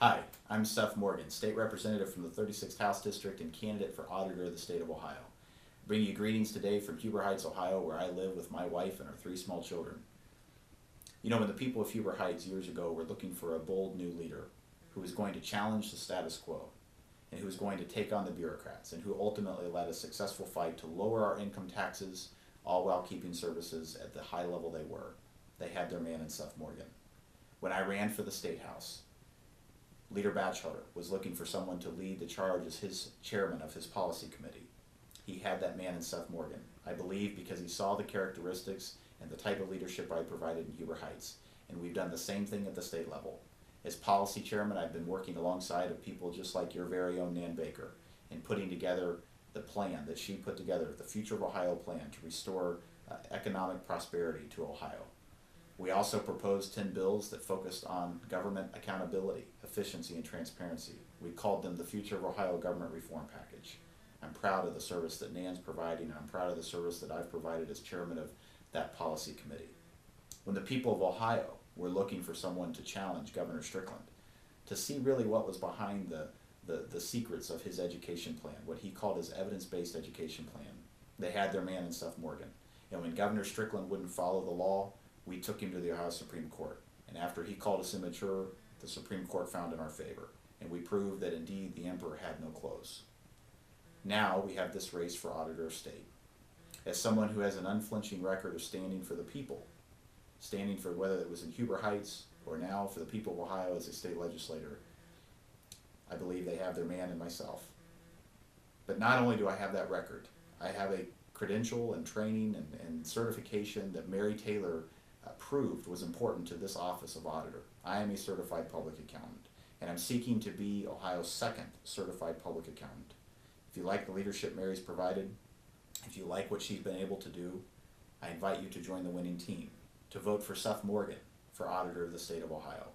Hi, I'm Seth Morgan, State Representative from the 36th House District and candidate for Auditor of the State of Ohio. I bring you greetings today from Huber Heights, Ohio, where I live with my wife and our 3 small children. You know, when the people of Huber Heights years ago were looking for a bold new leader who was going to challenge the status quo and who was going to take on the bureaucrats and who ultimately led a successful fight to lower our income taxes, all while keeping services at the high level they were, they had their man in Seth Morgan. When I ran for the State House, Leader Batchelor was looking for someone to lead the charge as his chairman of his policy committee. He had that man in Seth Morgan, I believe, because he saw the characteristics and the type of leadership I provided in Huber Heights, and we've done the same thing at the state level. As policy chairman, I've been working alongside of people just like your very own Nan Baker in putting together the plan that she put together, the Future of Ohio plan to restore economic prosperity to Ohio. We also proposed 10 bills that focused on government accountability, efficiency, and transparency. We called them the Future of Ohio Government Reform Package. I'm proud of the service that Nan's providing, and I'm proud of the service that I've provided as chairman of that policy committee. When the people of Ohio were looking for someone to challenge Governor Strickland, to see really what was behind the secrets of his education plan, what he called his evidence-based education plan, they had their man in Seth Morgan. And when Governor Strickland wouldn't follow the law, we took him to the Ohio Supreme Court. And after he called us immature, the Supreme Court found in our favor. And we proved that indeed the emperor had no clothes. Now we have this race for Auditor of State. As someone who has an unflinching record of standing for the people, standing for whether it was in Huber Heights or now for the people of Ohio as a state legislator, I believe they have their man in myself. But not only do I have that record, I have a credential and training and certification that Mary Taylor proved was important to this office of auditor. I am a certified public accountant, and I'm seeking to be Ohio's second certified public accountant. If you like the leadership Mary's provided, if you like what she's been able to do, I invite you to join the winning team, to vote for Seth Morgan for Auditor of the State of Ohio.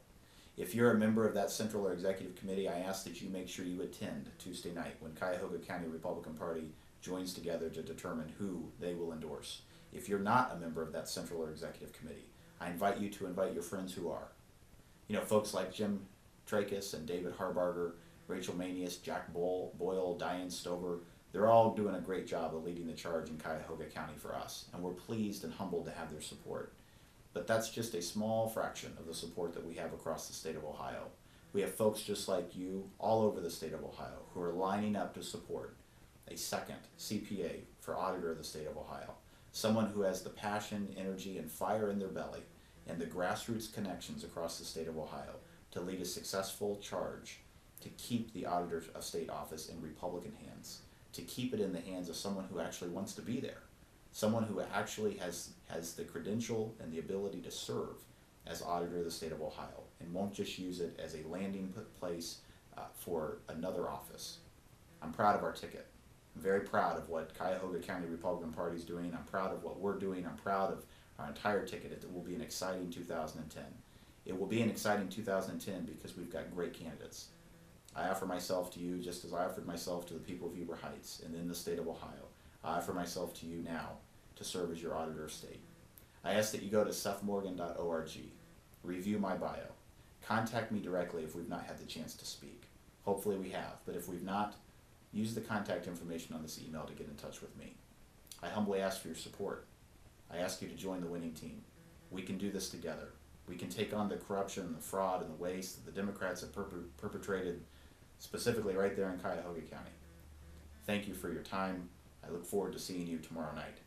If you're a member of that Central or Executive Committee, I ask that you make sure you attend Tuesday night when Cuyahoga County Republican Party joins together to determine who they will endorse. If you're not a member of that Central or Executive Committee, I invite you to invite your friends who are. You know, folks like Jim Trachis and David Harbarger, Rachel Manius, Jack Boyle, Diane Stover, they're all doing a great job of leading the charge in Cuyahoga County for us, and we're pleased and humbled to have their support. But that's just a small fraction of the support that we have across the state of Ohio. We have folks just like you all over the state of Ohio who are lining up to support a second CPA for Auditor of the State of Ohio. Someone who has the passion, energy, and fire in their belly and the grassroots connections across the state of Ohio to lead a successful charge to keep the Auditor of State office in Republican hands, to keep it in the hands of someone who actually wants to be there, someone who actually has the credential and the ability to serve as Auditor of the State of Ohio and won't just use it as a landing place for another office. I'm proud of our ticket. I'm very proud of what Cuyahoga County Republican Party is doing. I'm proud of what we're doing. I'm proud of our entire ticket. It will be an exciting 2010. It will be an exciting 2010 because we've got great candidates. I offer myself to you just as I offered myself to the people of Huber Heights and in the state of Ohio. I offer myself to you now to serve as your Auditor of State. I ask that you go to sethmorgan.org, review my bio, contact me directly if we've not had the chance to speak. Hopefully we have, but if we've not, use the contact information on this email to get in touch with me. I humbly ask for your support. I ask you to join the winning team. We can do this together. We can take on the corruption, the fraud, and the waste that the Democrats have perpetrated, specifically right there in Cuyahoga County. Thank you for your time. I look forward to seeing you tomorrow night.